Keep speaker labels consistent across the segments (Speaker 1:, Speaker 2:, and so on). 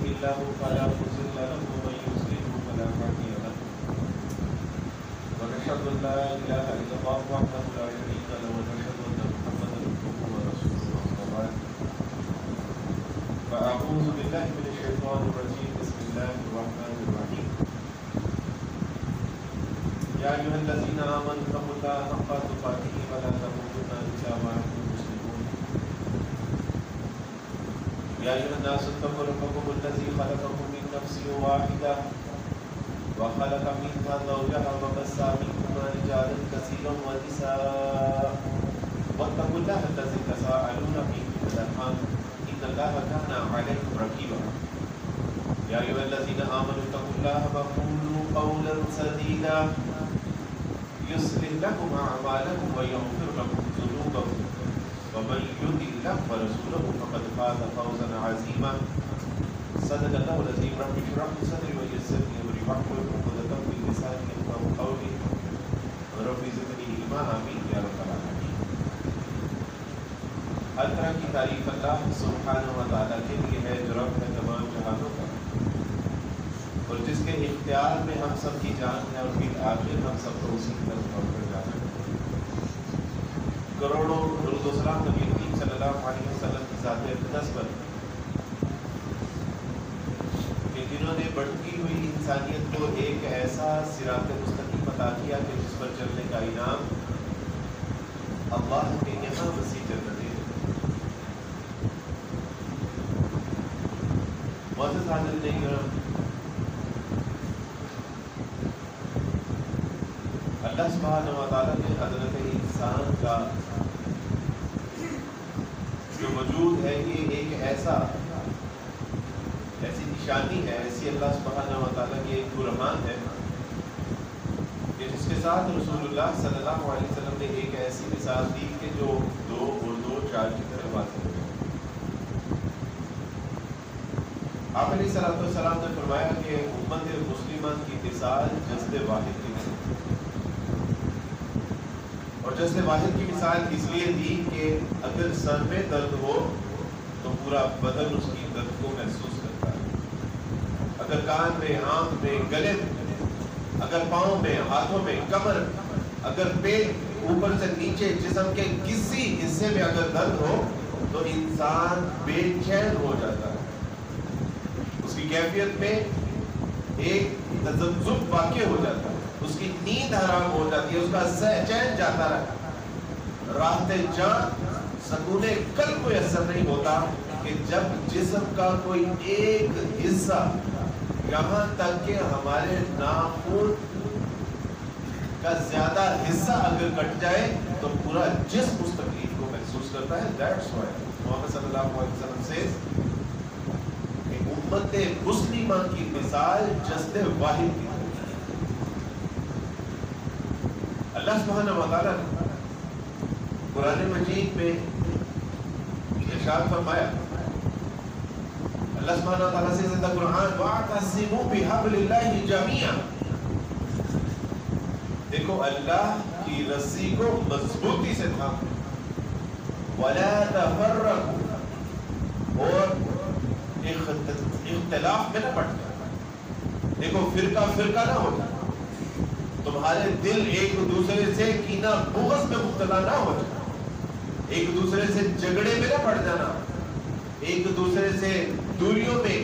Speaker 1: الله فلا مضل له ومن يضلل فلا هادي له ونشهد أن لا إله إلا الله وحده لا شريك له ونشهد أن محمدا عبده ورسوله أما بعد فأعوذ بالله من الشيطان الرجيم بسم الله الرحمن الرحيم يا أيها الذين آمنوا اتقوا الله حق تقاته ولا تموتن إلا وأنتم مسلمون يا أيها الناس اتقوا ربكم الذي خلقكم من نفس واحدة وخلق منها زوجها وبث منهما رجالا كثيرا ونساء واتقوا الله الذي تساءلون به والأرحام إن الله كان عليكم رقيبا يا أيها الذين آمنوا اتقوا الله وقولوا قولا سديدا يصلح لكم أعمالكم ويغفر لكم ذنوبكم ومن يطع الله ورسوله فقد فاز فوزا عظيما صدق الله العظيم رب اشرح لي صدري ويسر لي أمري واحلل عقدة من لساني يفقهوا قولي رب زدني علما آمين يا رب العالمين. ہر طرح کی تعریف اللہ سبحانہ و تعالیٰ کے لیے ہے جو رب ہے تمام جہانوں کا اور جس کے اختیار میں ہم سب کی جان ہے اور پھر آخر ہم سب کو اسی کی طرف پڑھ کر جانا ہے. کروڑوں درود و سلام نبی کریم صلی اللہ علیہ وسلم کی ذات اقدس پر کہ جنہوں نے بڑھتی ہوئی انسانیت کو ایک ایسا صراط مستقیم عطا کیا کہ جس پر چلنے کا انعام اللہ کے یہاں وسیع جنتیں. معزز حاضرین کرام، اللہ سبحانہ و تعالیٰ نے حضرت انسان کا جو وجود ہے یہ ایک ایسی نشانی ہے، ایسی اللہ سبحانہ و تعالیٰ کی ایک برہان ہے کہ جس کے ساتھ رسول اللہ صلی اللہ علیہ وسلم نے ایک ایسی مثال دی کہ جو 2 اور 2 4 کی طرح واضح ہے. آپ علیہ السلام نے فرمایا کہ امت مسلمان کی مثال جسد واحد کی ہے اور جسد واحد کی مثال اس لیے دی کہ اگر سر میں درد ہو تو پورا بدن اس کی درد کو محسوس کرتا ہے. اگر کان میں، آنکھ میں، گلے میں، اگر پاؤں میں، ہاتھوں میں، کمر، اگر پیٹ اوپر سے نیچے جسم کے کسی حصے میں اگر درد ہو تو انسان بے چین ہو جاتا ہے. اس کی کیفیت میں ایک تذبذب واقع ہو جاتا ہے، اس کی نیند حرام ہو جاتی ہے، اس کا چین جاتا رہتا ہے. راحت جان سکون قلب کو میسر نہیں ہوتا کہ جب جسم کا کوئی ایک حصہ یہاں تک کہ ہمارے ناخن کا زیادہ حصہ اگر کٹ جائے تو پورا جسم اس تکلیف کو محسوس کرتا ہے. That's why محمد صلی اللہ علیہ وسلم سے امت مسلمہ کی مثال جسد واحد کی. اللہ سبحانہ و تعالیٰ نے قرآن مجید میں ارشاد فرمایا، اللہ سبحانہ و تعالیٰ سے زندہ قرآن وَاعْتَصِمُوا بِحَبْلِ اللَّهِ جَمِيعًا. دیکھو اللہ کی رسی کو مضبوطی سے تھامو وَلَا تَفَرَّقُوا اور اختلاف میں نہ پڑ جائے. دیکھو فرقہ نہ ہو جائے، تمہارے دل ایک دوسرے سے کینہ بغض میں مبتلا نہ ہو جائے، ایک دوسرے سے جھگڑے میں نہ پڑ جانا، ایک دوسرے سے دوریوں میں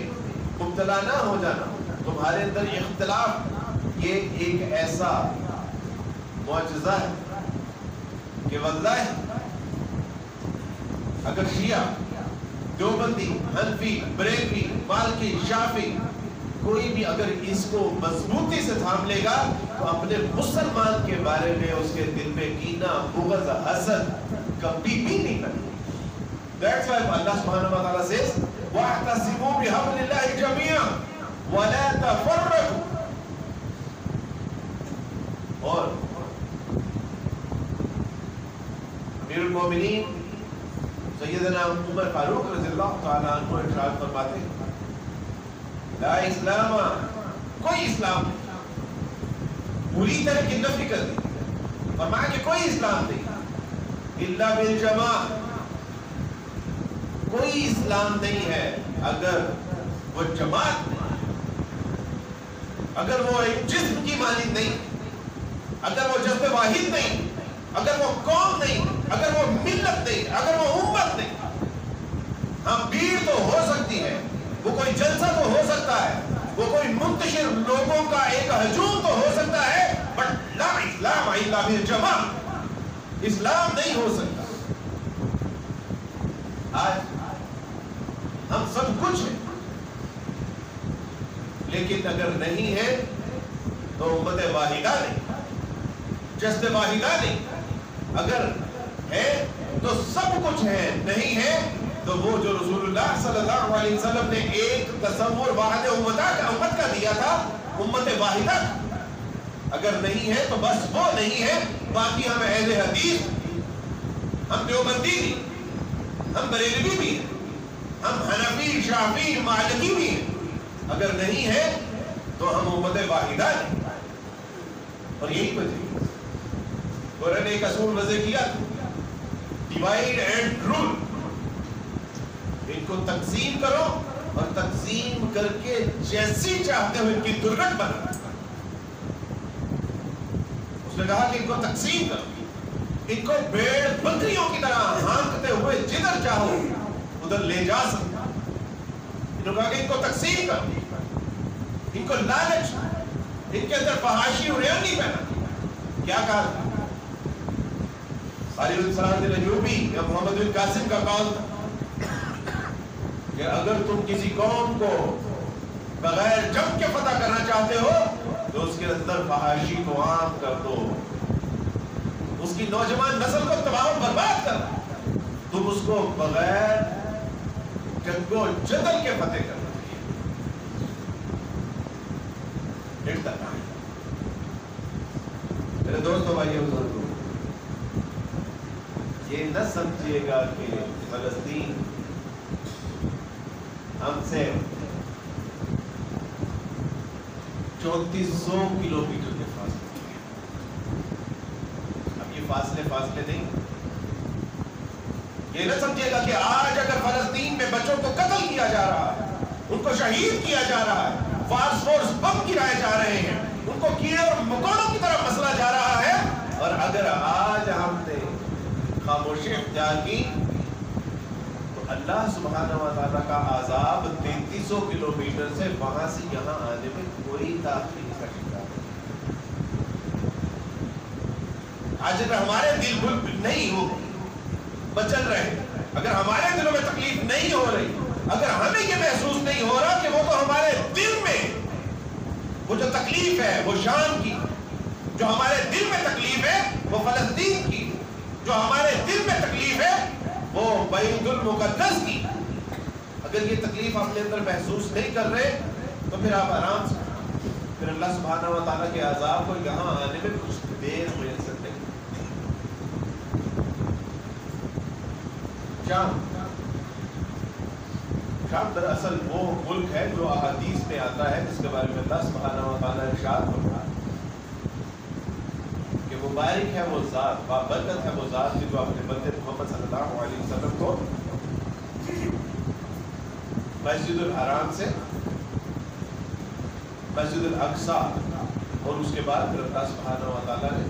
Speaker 1: مبتلا نہ ہو جانا. تمہارے اندر اختلاف یہ ایک ایسا معجزہ ہے کہ واللہ اگر شیعہ، دیوبندی، حنفی، بریلوی، مالکی، شافعی کوئی بھی اگر اس کو مضبوطی سے تھام لے گا تو اپنے مسلمان کے بارے میں اس کے دل میں کینہ، بغض، حسد کبھی بھی نہیں کرے. That's why اللہ سبحانہ و تعالیٰ says وَاعْتَصِمُوا بِحَبْلِ اللَّهِ جَمِيعًا وَلَا تَفَرَّقُوا. اور امیر المومنین سیدنا عمر فاروق رضی اللہ تعالیٰ عنہ ارشاد فرماتے ہیں لا اسلام، کوئی اسلام نہیں. پوری طرح کی نفی کر دی، فرمایا کہ کوئی اسلام نہیں الا بالجماع، کوئی اسلام نہیں ہے اگر وہ جماعت نہیں، اگر وہ ایک جسم کی مانند نہیں، اگر وہ جذب واحد نہیں، اگر وہ قوم نہیں، اگر وہ ملت نہیں، اگر وہ امت نہیں، ہاں بھیڑ تو ہو سکتی ہے، وہ کوئی جلسہ تو ہو سکتا ہے، وہ کوئی منتشر لوگوں کا ایک ہجوم تو ہو سکتا ہے، بٹ لا اسلام الا بالجماعت، اسلام نہیں ہو سکتا۔ آج ہم سب کچھ ہیں، لیکن اگر نہیں ہے تو امت واحدہ نہیں، جسد واحدہ نہیں، اگر ہے تو سب کچھ ہے، نہیں ہے تو وہ جو رسول اللہ صلی اللہ علیہ وسلم نے ایک تصور واحد امت کا دیا تھا، امت واحدہ، اگر نہیں ہے تو بس وہ نہیں ہے، باقی ہم اہل حدیث، ہم دیوبندی بھی، ہم بریلوی بھی ہیں، ہم حنفی، شافعی، مالکی بھی ہیں، اگر نہیں ہے تو ہم امت واحدہ نہیں۔ اور یہی وجہ قرآن نے ایک اصول وضع کیا، ڈیوائیڈ اینڈ رول، ان کو تقسیم کرو اور تقسیم کر کے جیسی چاہتے ہو ان کی درگت بنا۔ اس نے کہا کہ ان کو تقسیم کرو، ان کو بھیڑ بکریوں کی طرح ہانکتے ہوئے جدھر چاہو ادھر لے جا سکتا۔ انہوں نے کہا کہ ان کو تقسیم کرو، ان کو لالچ، ان کے اندر فحاشی اور ریل نہیں پہنا۔ کیا کہا تھا خالد بن سلام الایوبی یا محمد بن قاسم کا قول تھا کہ اگر تم کسی قوم کو بغیر جنگ کے فتح کرنا چاہتے ہو تو اس کے اندر فحاشی کو عام کر دو، اس کی نوجوان نسل کو تباہ و برباد کر دو، تم اس کو بغیر جنگ و جدل کے فتح کرنا چاہیے۔ میرے دوستوں، بھائیو، بزرگوں، یہ نہ سمجھیے گا کہ فلسطین ہم سے 3400 کلومیٹر کے فاصلے ہے۔ اب یہ فاصلے نہیں، یہ نہ سمجھیے گا کہ آج اگر فلسطین میں بچوں کو قتل کیا جا رہا ہے، ان کو شہید کیا جا رہا ہے، فاسفورس بم گرائے جا رہے ہیں، ان کو کیڑے اور مکوڑوں کی طرف مسئلہ جا رہا ہے، اور اگر آج ہم نے خاموشی اختیار کی تو اللہ سبحانہ و تعالیٰ کا عذاب 3300 کلومیٹر سے وہاں سے یہاں آنے میں کوئی تاخیر نہیں سکتا۔ آج اگر ہمارے دل نہیں ہو بچل رہے، اگر ہمارے دلوں میں تکلیف نہیں ہو رہی، اگر ہمیں یہ محسوس نہیں ہو رہا کہ وہ تو ہمارے دل میں وہ جو تکلیف ہے وہ شام کی، جو ہمارے دل میں تکلیف ہے وہ فلسطین کی، جو ہمارے دل میں تکلیف ہے وہ بیت المقدس کی، اگر یہ تکلیف اپنے اندر محسوس نہیں کر رہے تو پھر آپ آرام سے، پھر اللہ سبحانہ و تعالیٰ کے عذاب کو یہاں آنے میں کچھ دیر مل سکتے۔ شام دراصل وہ ملک ہے جو احادیث میں آتا ہے، جس کے بارے میں اللہ سبحانہ و تعالیٰ ارشاد فرماتا ہے کہ مبارک ہے وہ ذات، بابرکت ہے وہ ذات جو اپنے بندے محمد صلی اللہ علیہ وسلم کو مسجد الحرام سے مسجد الاقصی اور اس کے بعد پھر اللہ سبحانہ و تعالیٰ نے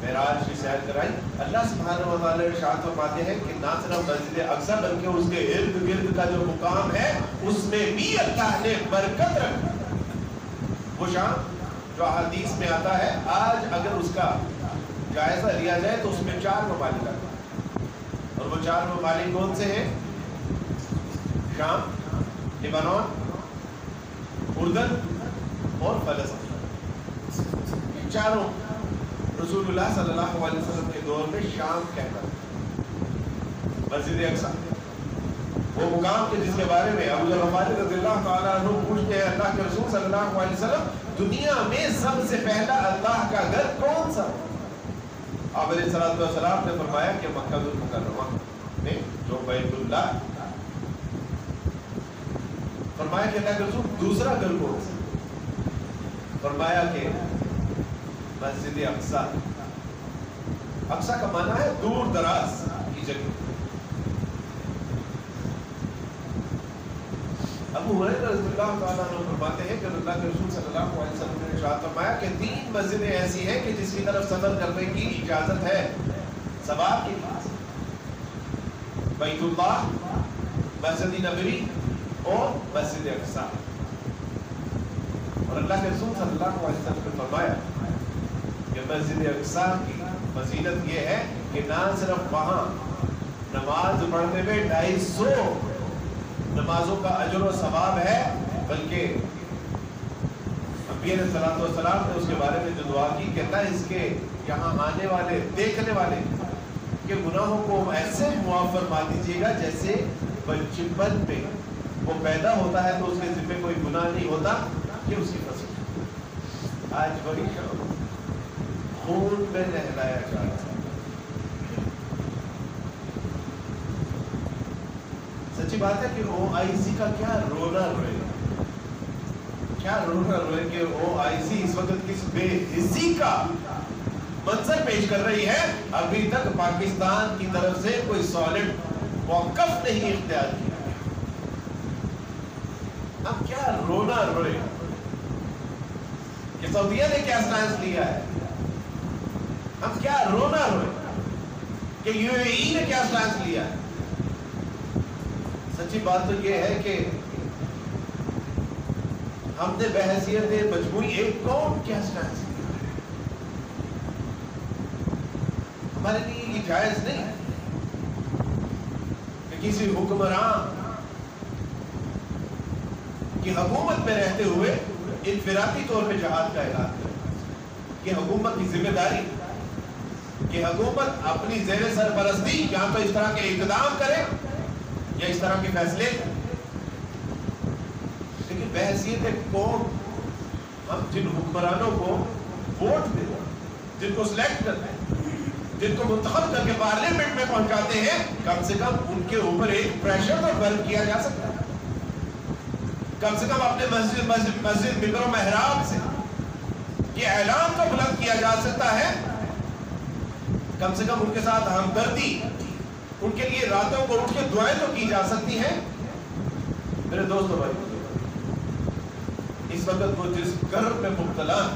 Speaker 1: معراج کی سیر کرائی۔ اللہ سبحانہ و تعالیٰ ارشاد فرماتے ہیں کہ نہ صرف مسجد اقصی بلکہ اس کے ارد گرد کا جو مقام ہے اس میں بھی اللہ نے برکت رکھی۔ وہ شام جو احادیث میں آتا ہے، آج اگر اس کا جائزہ لیا جائے تو اس میں 4 ممالک آتے ہیں، اور وہ 4 ممالک کون سے ہیں؟ شام، لبنان، اردن اور فلسطین۔ یہ چاروں رسول اللہ صلی اللہ علیہ وسلم کے دور میں شام کہتا تھا۔ مسجد اقصی وہ مقام کے جس کے بارے میں ابو ذر غفاری رضی اللہ تعالیٰ عنہ پوچھتے ہیں اللہ کے رسول صلی اللہ علیہ وسلم، دنیا میں سب سے پہلا اللہ کا گھر کون سا؟ آپ علیہ السلام نے فرمایا کہ مکہ المکرمہ میں جو بیت اللہ۔ فرمایا کہ اللہ کے رسول دوسرا گھر کون سا؟ فرمایا کہ مسجد اقصی۔ اقصی کا معنی ہے دور دراز کی جگہ۔ ابو ہریرہ رضی اللہ تعالیٰ عنہ فرماتے ہیں کہ اللہ کے رسول صلی اللہ علیہ وسلم نے ارشاد فرمایا کہ 3 مسجدیں ایسی ہیں کہ جس کی طرف سفر کرنے کی اجازت ہے ثواب کے لیے، بیت اللہ، مسجد نبوی اور مسجد اقصی. اور اللہ کے رسول صلی اللہ علیہ وسلم نے فرمایا کہ مسجد اقصی کی فضیلت یہ ہے کہ نہ صرف وہاں نماز پڑھنے میں 250 نمازوں کا اجر و ثواب ہے، بلکہ نبی علیہ السلام نے اس کے بارے میں جو دعا کی کہ اللہ اس کے یہاں آنے والے دیکھنے والے کے گناہوں کو ایسے معاف فرما دیجیے گا جیسے بچپن میں وہ پیدا ہوتا ہے تو اس کے ذمہ کوئی گناہ نہیں ہوتا کہ اس کی فصل آج بڑی خون میں نہلایا جا رہا ہے. سچی بات ہے کہ او آئی سی کا کیا رونا روئے، کیا رونا روئے کہ او آئی سی اس وقت کس بے حسی کا منظر پیش کر رہی ہے. ابھی تک پاکستان کی طرف سے کوئی سالڈ موقف نہیں اختیار کیا. اب کیا رونا روئے کہ سعودیہ نے کیا سٹانس لیا ہے، ہم کیا رونا روئے کہ یو اے ای نے کیا سٹانس لیا ہے. سچی بات تو یہ ہے کہ ہم نے بحیثیت مجموعی ایک قوم کیا سٹانس لیا ہے. ہمارے لیے یہ جائز نہیں ہے کہ کسی حکمران کی حکومت میں رہتے ہوئے انفرادی طور پہ جہاد کا اعلان کرے. کہ حکومت کی ذمہ داری کہ حکومت اپنی زیر سرپرستی یا تو اس طرح کے اقدام کرے یا اس طرح کے فیصلے. لیکن بحیثیت قوم ہم جن حکمرانوں کو ووٹ دیتے ہیں، جن کو سلیکٹ کرتے ہیں، جن کو منتخب کر کے پارلیمنٹ میں پہنچاتے ہیں، کم سے کم ان کے اوپر ایک پریشر تو بلند کیا جا سکتا ہے. کم سے کم اپنے مسجد ممبر و محراب سے یہ اعلان تو بلند کیا جا سکتا ہے. کم سے کم ان کے ساتھ ہمدردی، ان کے لیے راتوں کو اٹھ کے دعائیں تو کی جا سکتی ہیں. میرے دوستو بھائی، اس وقت وہ جس کرب میں مبتلا ہے،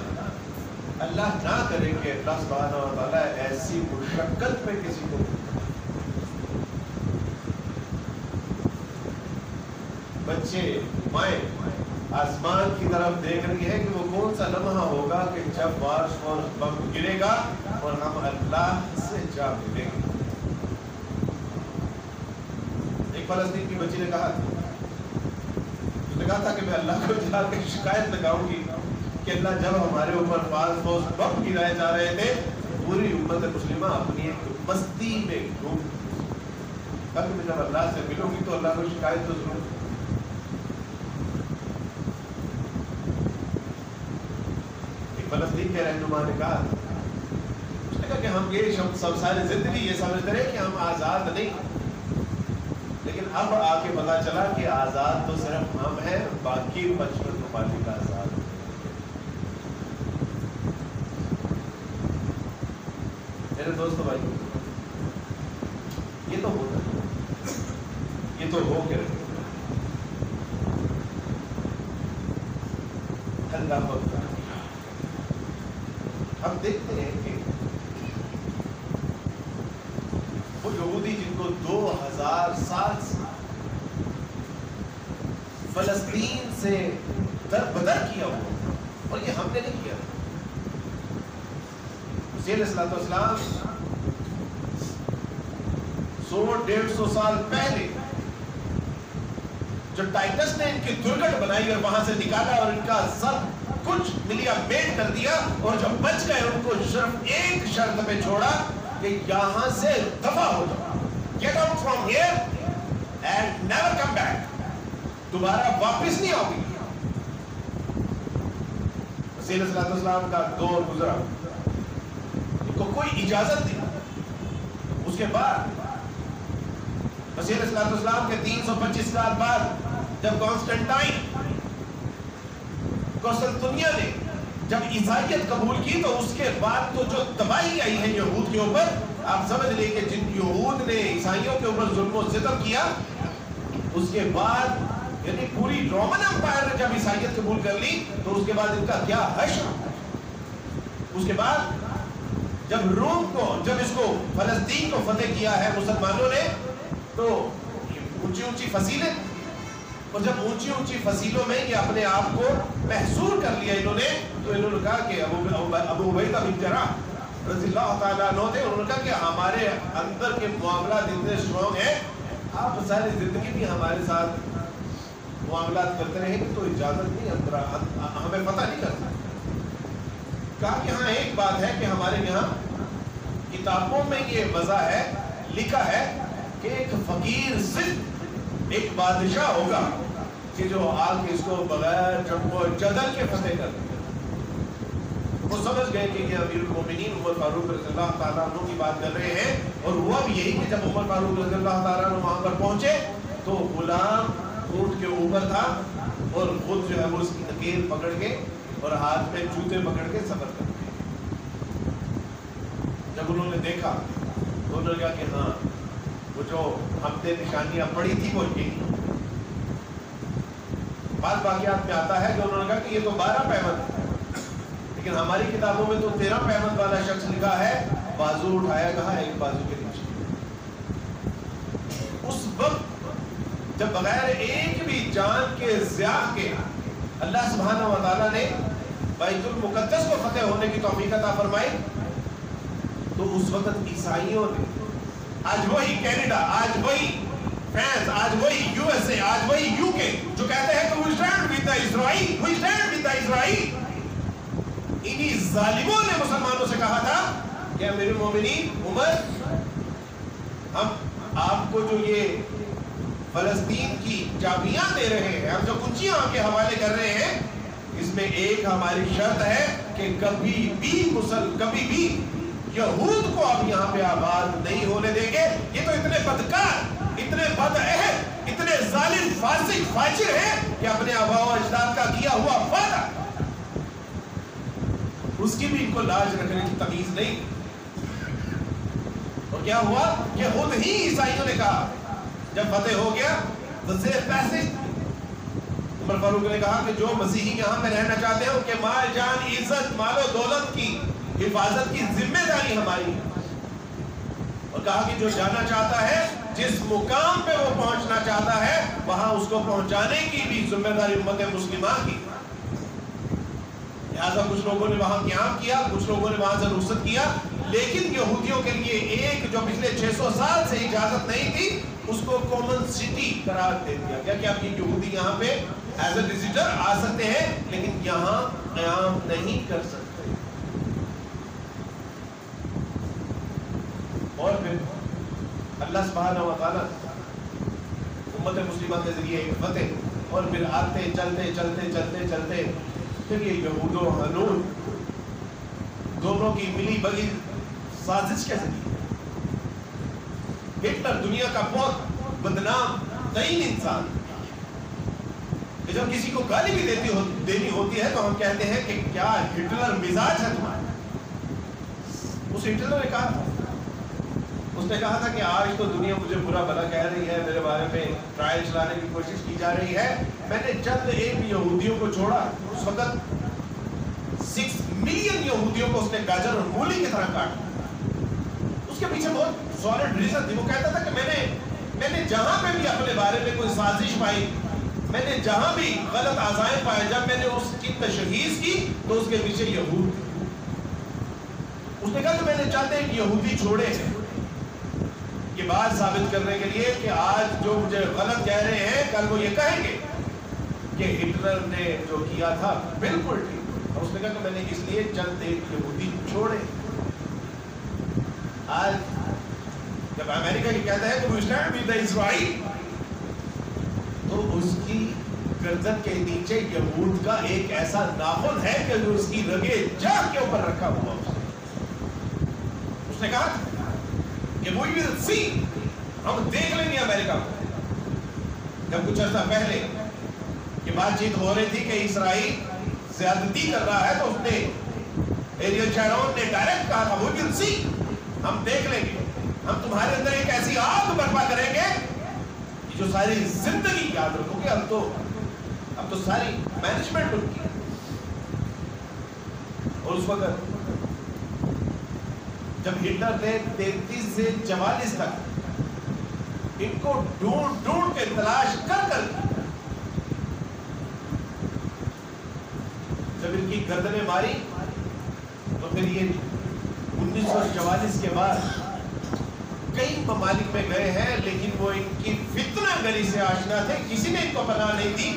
Speaker 1: اللہ نہ کرے کہ اللہ سبحانہ و تعالیٰ ایسی مشقت میں کسی کو. بچے، مائیں آسمان کی طرف دیکھ رہی ہے کہ وہ کون سا لمحہ ہوگا کہ جب بارش اور بم گرے گا اور ہم اللہ سے جا ملیں گے. ایک فلسطین کی بچی نے کہا کہ میں اللہ کو جا کے شکایت لگاؤں گی کہ اللہ جب ہمارے اوپر فالس فوز بم گرائے جا رہے تھے پوری امت مسلمہ اپنی ایک مستی میں ڈوب. کہ میں جب اللہ سے ملوں گی تو اللہ کو شکایت تو ضرور. فلسطین کے رہنما نے کہا کہ ہم یہ سب ساری زندگی یہ سمجھتے رہے کہ ہم آزاد نہیں، لیکن اب آ کے پتا چلا کہ آزاد تو صرف ہم ہیں، باقی 55 ممالک آزاد. میرے دوستو بھائی، یہ تو ہوتا، یہ تو ہو کے رہے. اللہ ہوتا. ہم دیکھتے ہیں کہ وہ یہودی جن کو 2000 سال سے فلسطین سے در بدر کیا ہوا، اور یہ ہم نے نہیں کیا. مسیح علیہ السلام 100-150 سال پہلے جو ٹائٹس نے ان کی درگٹ بنائی اور وہاں سے نکالا اور ان کا سب کچھ ملیا میٹ کر دیا، اور جب بچ گئے ان کو صرف ایک شرط پہ چھوڑا کہ یہاں سے دفع ہو جاؤ، get out from here and never come back، دوبارہ واپس نہیں آؤ گی. مسیح علیہ السلام کا دور گزرا، ان کو کوئی اجازت نہیں. اس کے بعد مسیح علیہ السلام کے 325 سال بعد جب قسطنطنیہ نے جب عیسائیت قبول کی تو اس کے بعد تو جو تباہی آئی ہے یہود کے اوپر، آپ سمجھ لیں کہ جن یہود نے عیسائیوں کے اوپر ظلم و ستم کیا، اس کے بعد یعنی پوری رومن امپائر نے جب عیسائیت قبول کر لی تو اس کے بعد ان کا کیا حشر. اس کے بعد جب روم کو, جب اس کو فلسطین کو فتح کیا ہے مسلمانوں نے, تو اونچی اونچی فصیلیں, اور جب اونچی اونچی فصیلوں میں یہ اپنے آپ کو محصور کر لیا انہوں نے, تو انہوں نے کہا کہ ابو عبیدہ بن جراح رضی اللہ تعالیٰ عنہ تھے, انہوں نے کہا کہ ہمارے اندر کے معاملات اتنے اسٹرانگ ہیں, آپ ساری زندگی بھی ہمارے ساتھ معاملات کرتے رہیں گے تو اجازت نہیں, ہمیں پتہ نہیں کرتا. کہا کہ ہاں ایک بات ہے کہ ہمارے یہاں کتابوں میں یہ وضع ہے, لکھا ہے کہ ایک فقیر صرف ایک بادشاہ ہوگا کہ جو آ کے اس کو بغیر جنگ و جدل کے فتح کر دے. وہ سمجھ گئے کہ یہ امیر المومنین عمر فاروق رضی اللہ تعالیٰ عنہ کی بات کر رہے ہیں, اور ہوا بھی یہی کہ جب عمر فاروق رضی اللہ تعالیٰ عنہ وہاں پر پہنچے تو غلام اونٹ کے اوپر تھا, اور خود جو ہے وہ اس کی نکیل پکڑ کے اور ہاتھ میں جوتے پکڑ کے سفر کر گئے. جب انہوں نے دیکھا تو انہوں نے کہا کہ ہاں وہ جو ہم نے نشانیاں پڑھی تھی وہ یہی. بعض واقعات میں آتا ہے کہ انہوں نے کہا کہ یہ تو 12 پیمند ہے, لیکن ہماری کتابوں میں تو 13 پیمند والا شخص لکھا ہے, بازو اٹھایا کہا ایک بازو کے نیچے. اس وقت جب بغیر ایک بھی جان کے ضیاع کے اللہ سبحانہ و تعالیٰ نے بیت المقدس کو فتح ہونے کی توفیق عطا فرمائی, تو اس وقت عیسائیوں نے آج وہی کینیڈا, آج وہی فرانس, آج وہی یو ایس اے, آج وہی یو کے جو کہتے ہیں کہ we stand with the Israel, we stand with the Israel, انہی ظالموں نے مسلمانوں سے کہا تھا کہ امیر المومنین عمر, ہم آپ کو جو یہ فلسطین کی چابیاں دے رہے ہیں, ہم جو کنچیاں آپ کے حوالے کر رہے ہیں, اس میں ایک ہماری شرط ہے کہ کبھی بھی یہود کو آپ یہاں پہ آباد نہیں ہونے دیں گے. یہ تو اتنے بدکار, اتنے بدعہد, اتنے ظالم فاسق فاجر ہیں کہ اپنے آباء و اجداد کا کیا ہوا وعدہ اس کی بھی ان کو لاج رکھنے کی تمیز نہیں. اور کیا ہوا کہ خود ہی عیسائیوں نے کہا جب فتح ہو گیا, عمر فاروق نے کہا کہ جو مسیحی یہاں پہ رہنا چاہتے ہیں ان کے مال جان عزت مال و دولت کی حفاظت کی ذمہ داری ہماری ہے, اور کہا کہ جو جانا چاہتا ہے, جس مقام پہ وہ پہنچنا چاہتا ہے, وہاں اس کو پہنچانے کی بھی ذمہ داری امت مسلمہ کی. لہٰذا کچھ لوگوں نے وہاں قیام کیا, کچھ لوگوں نے وہاں سے رخصت کیا, لیکن یہودیوں کے لیے ایک جو پچھلے 600 سال سے اجازت نہیں تھی, اس کو کامن سٹی قرار دے دیا گیا کہ اب یہ یہودی یہاں پہ ایز اے وزٹر آ سکتے ہیں, لیکن یہاں قیام نہیں کر سکتے. اور پھر اللہ سبحانہ و تعالیٰ امت مسلمہ کے ذریعے ایک فتح, اور پھر آتے چلتے چلتے چلتے چلتے پھر یہ یہود و حنون دونوں کی ملی بگی سازش کیسے کی. ہٹلر دنیا کا بہت بدنام ترین انسان, کہ جب کسی کو گالی بھی دینی ہوتی ہے تو ہم کہتے ہیں کہ کیا ہٹلر مزاج ہے تمہارا. اس ہٹلر نے کہا, اس نے کہا تھا کہ آج تو دنیا مجھے برا بھلا کہہ رہی ہے, میرے بارے میں ٹرائل چلانے کی کوشش کی جا رہی ہے, میں نے چند ایک یہودیوں کو چھوڑا. اس وقت 6 ملین یہودیوں کو اس نے گاجر اور مولی کی طرح کاٹا. اس کے پیچھے بہت سالڈ ریزن تھی. وہ کہتا تھا کہ میں نے جہاں پہ بھی اپنے بارے میں کوئی سازش پائی, میں نے جہاں بھی غلط عزائم پائے, جب میں نے اس کی تشخیص کی تو اس کے پیچھے یہود تھے. اس نے کہا کہ میں نے چاہتے ایک یہودی چھوڑے ہیں یہ بات ثابت کرنے کے لیے کہ آج جو مجھے غلط کہہ رہے ہیں, کل وہ یہ کہیں گے کہ ہٹلر نے جو کیا تھا بالکل ٹھیک. اور اس نے کہا کہ میں نے اس لیے چند ایک یہودی چھوڑے. آج جب امریکہ یہ کہتا ہے کہ we stand with the Israel, تو اس کی گردن کے نیچے یہود کا ایک ایسا ناخن ہے کہ جو اس کی رگے جان کے اوپر رکھا ہوا. اس نے کہا کہ we will see, ہم دیکھ لیں گے امریکہ کو. جب کچھ عرصہ پہلے یہ بات چیت ہو رہی تھی کہ اسرائیل زیادتی کر رہا ہے, تو اس نے ایریل شارون نے ڈائریکٹ کہا تھا we will see, ہم دیکھ لیں گے, ہم تمہارے اندر ایک ایسی آگ برپا کریں گے جو ساری زندگی یاد رکھو کہ اب تو ساری مینجمنٹ ان کی ہے. اور اس وقت جب ہٹلر نے 33 سے 44 تک ان کو ڈھونڈ کے تلاش کر جب ان کی گردنیں ماری تو پھر یہ 1944 کے بعد کئی ممالک میں گئے ہیں، لیکن وہ ان کی فتنہ گری سے آشنا تھے، کسی نے ان کو پناہ نہیں دی.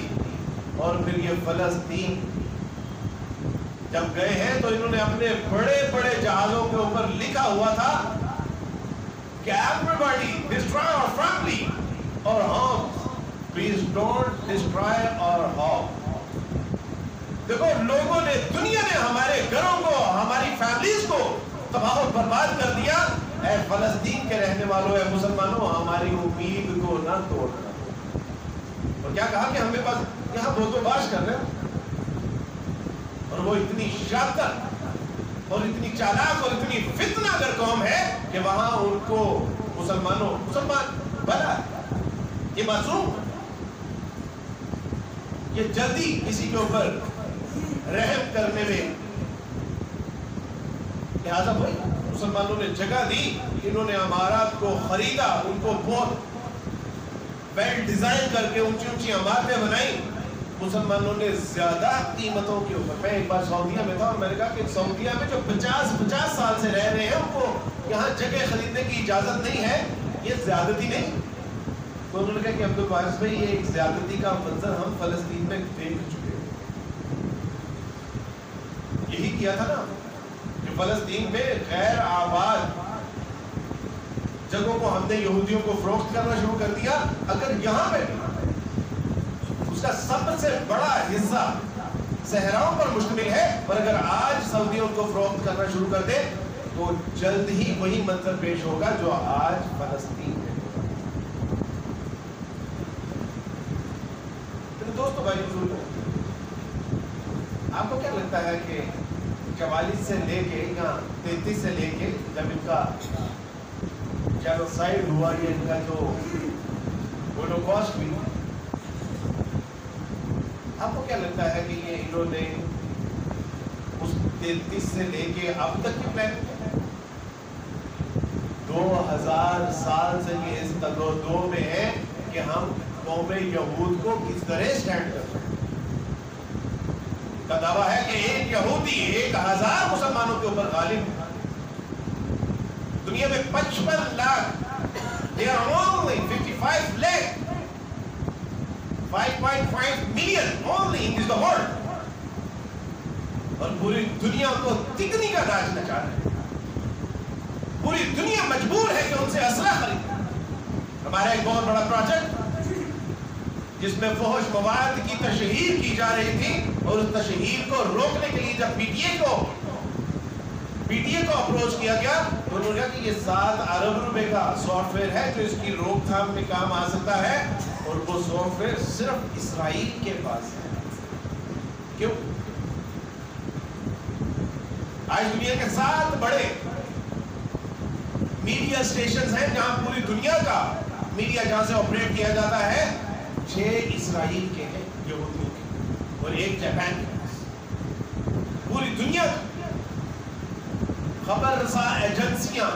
Speaker 1: اور پھر یہ فلسطین جب گئے ہیں تو انہوں نے اپنے بڑے بڑے جہازوں کے اوپر لکھا ہوا تھا کہ everybody destroy our family or homes, please don't destroy our home. دیکھو لوگوں نے، دنیا نے ہمارے گھروں کو، ہماری فیملیز کو تباہ و برباد کر دیا. اے فلسطین کے رہنے والوں، اے مسلمانوں، ہماری امید کو نہ توڑنا. اور کیا کہا کہ ہمیں پاس یہاں بہت باش کر رہے ہیں. اور وہ اتنی شاطر اور اتنی چالاک اور اتنی فتنہ گر قوم ہے کہ وہاں ان کو مسلمان بھلا یہ معصوم، یہ جلدی کسی کے اوپر رحم کرنے میں، لہذا بھائی مسلمانوں نے جگہ دی. انہوں نے عمارات کو خریدا، ان کو بہت ویل ڈیزائن کر کے اونچی اونچی عمارتیں بنائی. مسلمانوں نے زیادہ قیمتوں کے اوپر، میں ایک بار سعودیہ میں تھا اور میں نے کہا کہ سعودیہ میں جو 50 سال سے رہ رہے ہیں ان کو یہاں جگہ خریدنے کی اجازت نہیں ہے، یہ زیادتی نہیں. تو انہوں نے کہا کہ عبد الباسط بھائی یہ ایک زیادتی کا منظر ہم فلسطین میں دیکھ چکے ہیں. یہی کیا تھا نا کہ فلسطین میں غیر آباد جگہوں کو ہم نے یہودیوں کو فروخت کرنا شروع کر دیا. اگر یہاں پہ اس کا سب سے بڑا حصہ صحراؤں پر مشتمل ہے، اور اگر آج سعودی ان کو فروخت کرنا شروع کر دے تو جلد ہی وہی منظر پیش ہوگا جو آج فلسطین میں. دوستو بھائی بزرگوں، آپ کو کیا لگتا ہے کہ 44 سے لے کے یا 33 سے لے کے جب ان کا جینوسائیڈ ہوا، یہ ان کا جو ہولوکاسٹ ہوئی، آپ کو کیا لگتا ہے کہ یہ انہوں نے اس 33 سے لے کے اب تک کی پلان 2000 سال سے یہ اس تگودو میں ہے کہ ہم قوم یہود کو کس طرح سٹینڈ کر رہے ہیں؟ کا دعویٰ ہے کہ ایک یہودی 1000 مسلمانوں کے اوپر غالب ہے. دنیا میں 55 lakh, they are only 55 lakh 5.5 million only in this world. اور پوری دنیا کو تکنی کا راج نچا رہے ہیں. پوری دنیا مجبور ہے کہ ان سے اسلحہ خریدے. ہمارا ایک بہت بڑا پروجیکٹ جس میں فحش مواد کی تشہیر کی جا رہی تھی، اور اس تشہیر کو روکنے کے لیے جب پی ٹی اے کو اپروچ کیا گیا تو انہوں نے کہا کہ یہ 7 ارب روپے کا سافٹ ویئر ہے جو اس کی روک تھام میں کام آ سکتا ہے، اور وہ سافٹ ویئر صرف اسرائیل کے پاس ہے. کیوں؟ آج دنیا کے 7 بڑے میڈیا اسٹیشنز ہیں جہاں پوری دنیا کا میڈیا جہاں سے آپریٹ کیا جاتا ہے، 6 اسرائیل کے ہیں یہودیوں کے، اور 1 جاپان کے. پوری دنیا خبر رساں ایجنسیاں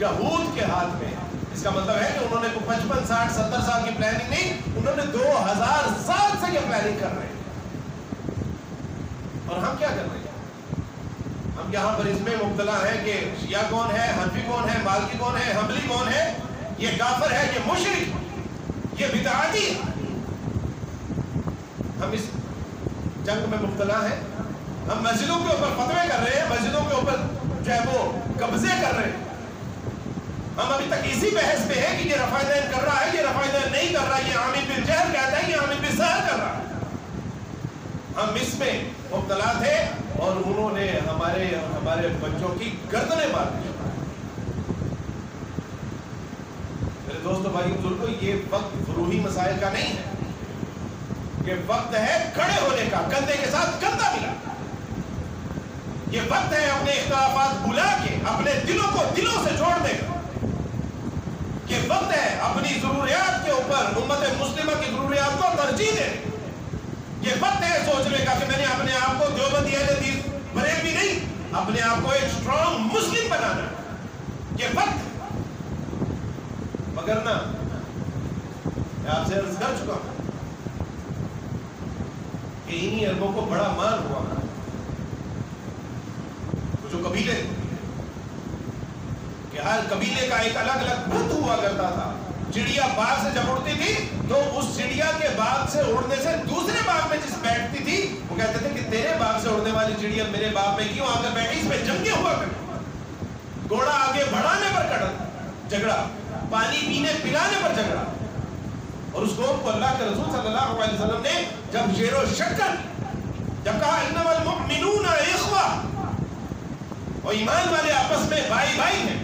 Speaker 1: یہود کے ہاتھ میں. اس کا مطلب ہے کہ انہوں نے 55 60 70 سال کی پلاننگ نہیں، انہوں نے 2000 سال سے یہ پلاننگ کر رہے ہیں. اور ہم کیا کر رہے ہیں؟ ہم یہاں پر اس میں مبتلا ہیں کہ شیعہ کون ہے، حنفی کون ہے، مالکی کون ہے، حنبلی کون ہے، یہ کافر ہے، یہ مشرک، یہ بدعاتی. ہم اس جنگ میں مبتلا ہیں. ہم مسجدوں کے اوپر فتوے کر رہے ہیں، مسجدوں کے اوپر جو ہے وہ قبضے کر رہے ہیں. ہم ابھی تک اسی بحث میں ہیں کہ یہ رفع دین کر رہا ہے، یہ رفع دین نہیں کر رہا، یہ عامل بالجہل کہتا ہے، یہ عامل بالسہل کر رہا ہے. ہم اس میں مبتلا تھے اور انہوں نے ہمارے بچوں کی گردنیں مار دی. میرے دوستو بھائی بزرگوں، یہ وقت فروحی مسائل کا نہیں ہے، یہ وقت ہے کھڑے ہونے کا، کندھے کے ساتھ کندھا ملا. یہ وقت ہے اپنے اختلافات بھلا کے اپنے دلوں کو دلوں سے جوڑنے کا. کہ وقت ہے اپنی ضروریات کے اوپر امت مسلمہ کی ضروریات کو ترجیح دینے. یہ وقت ہے سوچنے کا کہ میں نے اپنے آپ کو دیوبندی اہل حدیث بریلوی نہیں، اپنے آپ کو ایک اسٹرانگ مسلم بنانا. یہ وقت ہے. مگر نہ میں آپ سے عرض کر چکا ہوں کہ انہی عربوں کو بڑا مان ہوا جو قبیلے کہ ہر قبیلے کا ایک الگ الگ بت ہوا کرتا تھا. چڑیا باغ سے جب اڑتی تھی تو اس چڑیا کے باغ سے اڑنے سے دوسرے باغ میں جس بیٹھتی تھی وہ کہتے تھے کہ تیرے باغ سے اڑنے والی چڑیا میرے باغ میں کیوں آ کر بیٹھی؟ اس میں جنگیں ہوا کرتی. گھوڑا آگے بڑھانے پر جھگڑا، پانی پینے پلانے پر جھگڑا. اور اس قوم کو اللہ کے رسول صلی اللہ علیہ وسلم نے جب شیر و شکر جب کہا انما المؤمنون اخوہ، اور ایمان والے آپس میں بھائی بھائی ہیں،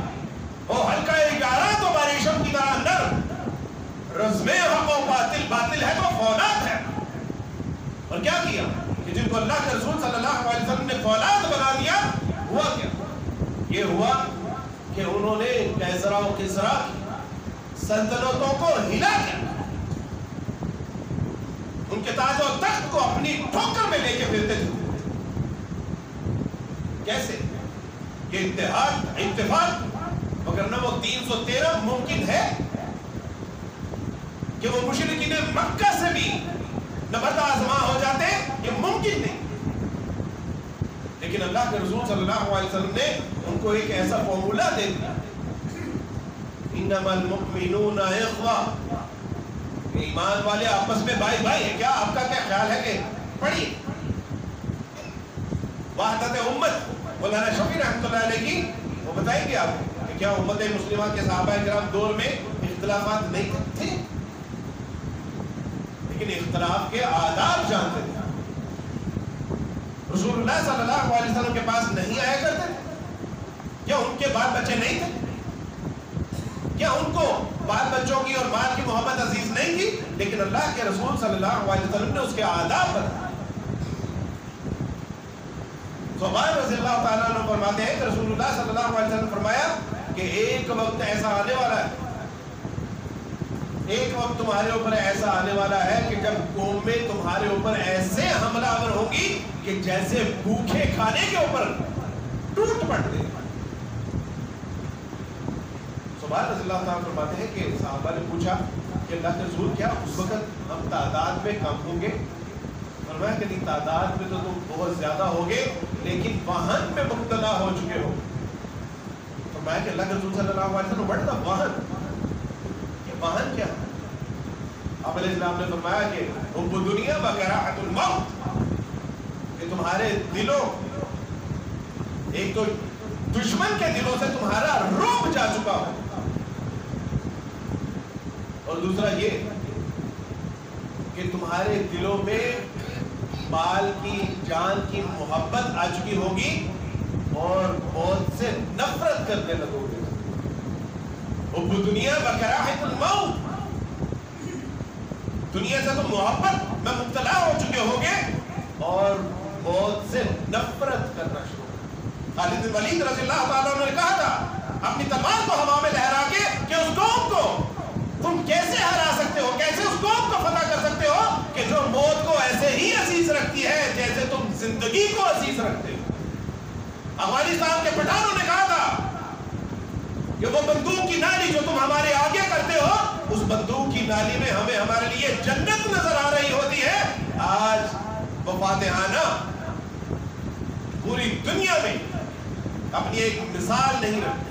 Speaker 1: وہ ہلکا گارا تو باریشم کی طرح نرم، رزمے حق و باطل، باطل ہے تو فولاد ہے. اور کیا کیا کہ جن کو اللہ کے رسول صلی اللہ علیہ وسلم نے فولاد بنا دیا، ہوا کیا؟ یہ ہوا کہ انہوں نے کیسرا و کسرا کی سلطنتوں کو ہلا دیا، ان کے تاج و تخت کو اپنی ٹھوکر میں لے کے پھرتے تھے. کیسے؟ یہ اتحاد اتفاق، مگر نہ وہ 313 ممکن ہے کہ وہ مشرکین مکہ سے بھی نبرد آزما ہو جاتے، یہ ممکن نہیں. لیکن اللہ کے رسول صلی اللہ علیہ وسلم نے ان کو ایک ایسا فارمولا دے دیا، انما المؤمنون اخوہ، ایمان والے آپس میں بھائی بھائی ہیں. کیا آپ کا کیا خیال ہے کہ پڑھیے وحدت امت مولانا شفیع رحمۃ اللہ علیہ کی، وہ بتائیں گے آپ کہ کیا امت مسلمہ کے صحابہ کرام دور میں اختلافات نہیں تھے، لیکن اختلاف کے آداب جانتے تھے. رسول اللہ صلی اللہ علیہ وسلم کے پاس نہیں آیا کرتے تھے؟ کیا ان کے بال بچے نہیں تھے؟ کیا ان کو بال بچوں کی اور مال کی محبت عزیز نہیں تھی؟ لیکن اللہ کے رسول صلی اللہ علیہ وسلم نے اس کے آداب بتائے. صحابہ رضی اللہ تعالیٰ عنہ فرماتے ہیں کہ رسول اللہ صلی اللہ علیہ وسلم فرمایا کہ ایک وقت ایسا آنے والا ہے، ایک وقت تمہارے اوپر ایسا آنے والا ہے کہ جب قومیں تمہارے اوپر ایسے حملہ آور ہوں گی کہ جیسے بھوکے کھانے کے اوپر ٹوٹ پڑتے ہیں. صحابہ رضی اللہ تعالیٰ فرماتے ہیں کہ صحابہ نے پوچھا کہ اللہ کے رسول کیا اس وقت ہم تعداد میں کم ہوں گے؟ فرمایا کہ نہیں، تعداد میں تو تم بہت زیادہ ہوگے لیکن وہن میں مبتلا ہو چکے ہو. فرمایا کہ اللہ کے رسول صلی اللہ علیہ وسلم بڑھتا وہن، یہ وہن کیا؟ آپ علیہ السلام نے فرمایا کہ حب دنیا و کراہت الموت، کہ تمہارے دلوں، ایک تو دشمن کے دلوں سے تمہارا روب جا چکا ہو، اور دوسرا یہ کہ تمہارے دلوں میں مال کی، جان کی محبت آ چکی ہوگی اور موت سے نفرت کرنے لگو گے. حب دنیا و کراہت الموت، دنیا سے تم محبت میں مبتلا ہو چکے ہوگے اور موت سے نفرت کرنا شروع. خالد بن ولید رضی اللہ تعالیٰ عنہ نے کہا تھا اپنی تلوار کو ہوا میں لہرا کے کہ اس قوم کو تم کیسے ہرا سکتے ہو، کیسے اس قوم کو فتح کر سکتے ہو کہ جو موت کو ایسے ہی عزیز رکھتی ہے جیسے تم زندگی کو عزیز رکھتے ہو. افغانستان کے پٹھانوں نے کہا تھا کہ وہ بندوق کی نالی جو تم ہمارے آگے کرتے ہو، اس بندوق کی نالی میں ہمیں ہمارے لیے جنت نظر آ رہی ہوتی ہے. آج وہ فاتحانہ پوری دنیا میں اپنی ایک مثال نہیں رکھتے.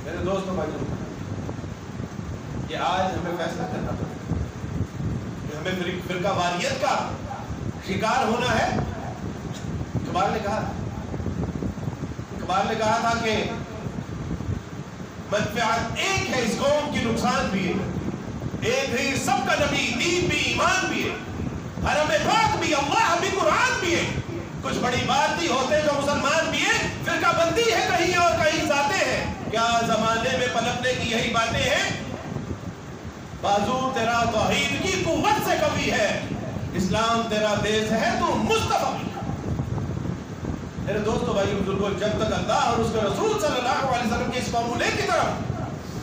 Speaker 1: میرے دوستوں بھائیوں، کہ آج ہمیں فیصلہ کرنا پڑتا ہے کہ ہمیں فرقہ واریت کا شکار ہونا ہے. اقبال نے کہا تھا کہ منفعت ایک ہے اس قوم کی، نقصان بھی ہے ایک ہے، سب کا نبی، دین بھی، ایمان بھی ہے، حرم پاک بھی، اللہ بھی، قرآن بھی ہے. کچھ بڑی بات ہی ہوتے جو مسلمان بھی ہیں، فرقہ بندی ہے کہیں اور کہیں ذاتے ہیں. کیا زمانے میں پلٹنے کی یہی باتیں ہیں؟ بازو تیرا توحید کی قوت سے قوی ہے، اسلام تیرا دیس ہے تو مصطفی. میرے دوستو بھائی بزرگوں، جب تک اللہ اور اس کے رسول صلی اللہ علیہ وسلم کے اس فارمولے کی طرف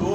Speaker 1: 2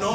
Speaker 1: 9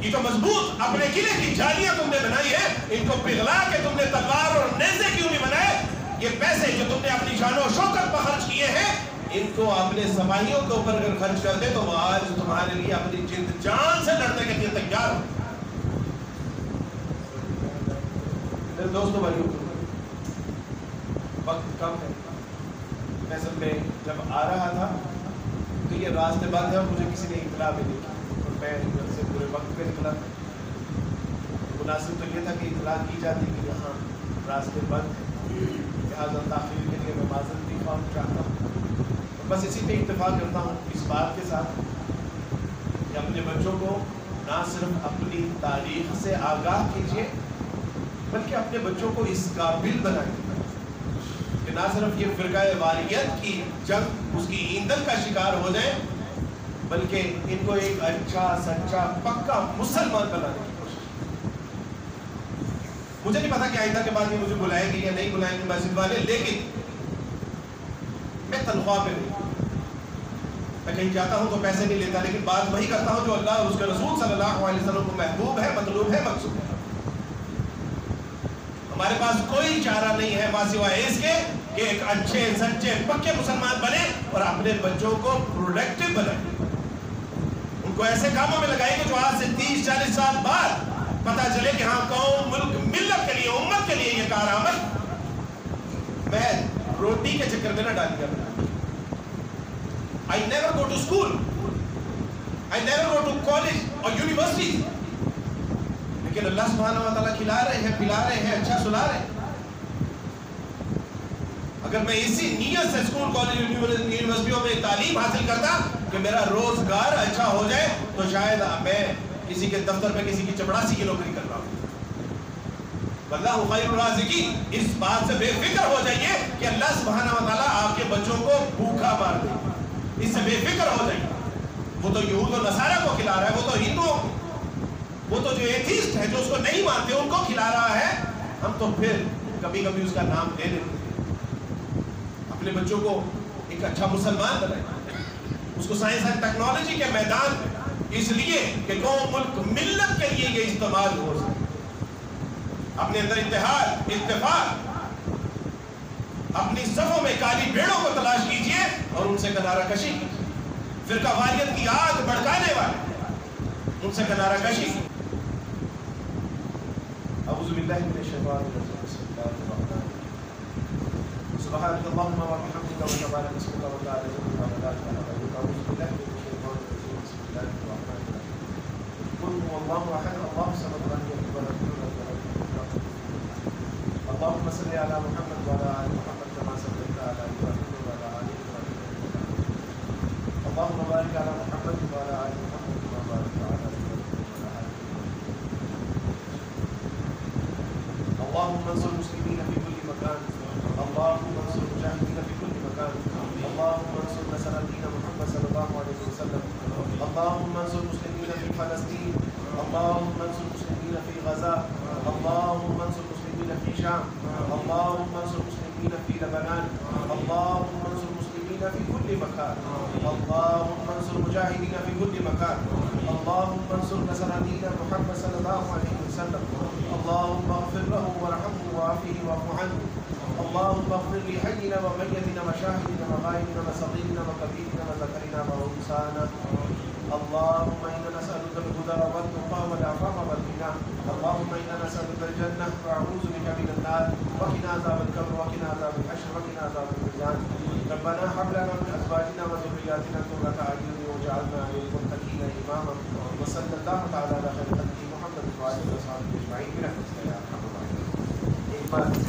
Speaker 1: یہ تو مضبوط اپنے قلعے کی جالیاں تم نے بنائی ہے، ان کو پگھلا کے تم نے تلوار اور نیزے کیوں نہیں بنائے؟ یہ پیسے جو تم نے اپنی شان و شوکت پر خرچ کیے ہیں، ان کو اپنے سپاہیوں کے اوپر اگر خرچ کر دے تو وہ آج تمہارے لیے اپنی جد جان سے لڑنے کے لیے تیار ہو۔ میرے دوستوں بھائیوں، وقت کم ہے، میں اصل میں جب آ رہا تھا تو یہ راستے بند ہے اور مجھے کسی نے اطلاع بھی نہیں کی، اور میں گھر سے پورے وقت پہ نکلا۔ مناسب تو یہ تھا کہ اطلاع کی جاتی کہ یہاں راستے بند ہیں، لہٰذا تاخیر کے لیے میں معذرت بھی چاہتا ہوں۔ بس اسی پہ اتفاق کرتا ہوں اس بات کے ساتھ کہ اپنے بچوں کو نہ صرف اپنی تاریخ سے آگاہ کیجیے بلکہ اپنے بچوں کو اس قابل بنائیں کہ نہ صرف یہ فرقہ واریت کی جنگ اس کی ایندھن کا شکار ہو جائیں بلکہ ان کو ایک اچھا سچا پکا مسلمان بنانے کی کوشش۔ مجھے نہیں پتا کہ آئندہ کے بعد یہ مجھے بلائیں گے یا نہیں بلائیں گے مسجد والے، لیکن میں تنخواہ پہ نہیں، میں کہیں جاتا ہوں تو پیسے نہیں لیتا، لیکن بات وہی کرتا ہوں جو اللہ اور اس کے رسول صلی اللہ علیہ وسلم کو محبوب ہے، مطلوب ہے، مقصود ہے۔ ہمارے پاس کوئی چارہ نہیں ہے ماں سوائے اس کے کہ ایک اچھے سچے پکے مسلمان بنے اور اپنے بچوں کو پروڈکٹیو بنائیں، ان کو ایسے کاموں میں لگائیں کہ جو آج سے 30-40 سال بعد پتہ چلے کہ ہاں قوم، ملک، ملت کے لیے، امت کے لیے یہ کارآمد میں روٹی کے چکر میں نہ ڈال دیا۔ I never go to school, I never go to college or university، لیکن اللہ سبحانہ وتعالیٰ کھلا رہے ہیں، پلا رہے ہیں، اچھا سلا رہے ہیں۔ اگر میں اسی نیت سے اسکول، کالج، یونیورسٹیوں میں تعلیم حاصل کرتا کہ میرا روزگار اچھا ہو جائے تو شاید میں کسی کے دفتر میں کسی کی چپڑاسی کی نوکری کر رہا ہوں۔ واللہ خیر الرازقین، اس بات سے بے فکر ہو جائیے کہ اللہ سبحانہ وتعالیٰ آپ کے بچوں کو بھوکا مار دے، اس سے بے فکر ہو جائیے۔ وہ تو یہود و نصارہ کو کھلا رہا ہے، وہ تو ہندوؤں کو، وہ تو جو ایتھیسٹ ہے جو اس کو نہیں مانتے ان کو کھلا رہا ہے، ہم تو پھر کبھی کبھی اس کا نام لے لیتے ہیں۔ اپنے بچوں کو ایک اچھا مسلمان بنائیں، اس کو سائنس اینڈ ٹیکنالوجی کے میدان میں، اس لیے کہ قوم، ملک، ملت کے لیے یہ استعمال ہو سکے۔ اپنے اندر اتحاد، اتفاق، اپنی صفوں میں کالی بھیڑوں کو تلاش کیجئے اور ان سے کنارہ کشی کیجئے۔ فرقہ واریت کی آگ بھڑکانے والے ان سے کنارہ کشی کیجئے۔ اعوذ باللہ من الشیطان الرجیم، بسم اللہ الرحمن الرحیم، سبحانک اللہم وبحمدک وتبارک اسمک وتعالی جدک ولا اله غیرک، اعوذ باللہ من الشیطان الرجیم، بسم اللہ الرحمن الرحیم، قل هو اللہ احد اللہ الصمد لم یلد ولم یولد ولم یکن له کفوا احد، اللهم صل علی محمد وعلی آل محمد كما صليت على ابراہیم وعلى آل ابراہیم، اللهم بارک علی محمد وعلی آل محمد كما باركت على ابراہیم وعلى آل ابراہیم، اللهم انصر المسلمین فی کل مکان، اللهم انصر المجاہدین فی کل مکان، اللهم انصر نصر الدین محمد صلی اللہ علیہ وسلم، اللهم انصر المسلمین فی فلسطین، اللهم انصر المسلمین فی غزہ، اللهم انصر المسلمین فی شام، اللهم انصر المسلمین فی لبنان، اللهم انصر المسلمین فی کل مکان، اللهم انصر المجاہدین فی کل مکان، اللهم انصر نصر الدین محمد صلی اللہ علیہ وسلم، اللهم اغفر له وارحمه وعافه واعف عنه، اللهم اغفر لحينا وميتنا وشاهدنا وغائبنا وصغيرنا وكبيرنا وذكرنا وانثانا، اللهم انا نسألك الهدى والتقى والعفاف والغنى، اللهم انا نسألك الجنة ونعوذ بك من النار، وقنا عذاب القبر وقنا عذاب الحشر وقنا عذاب الميزان، ربنا هب لنا من ازواجنا وذرياتنا قرة اعين واجعلنا للمتقين اماما، وصلى الله تعالى على خير خلقه محمد وعلى اله وصحبه اجمعين برحمتك يا ارحم الراحمين۔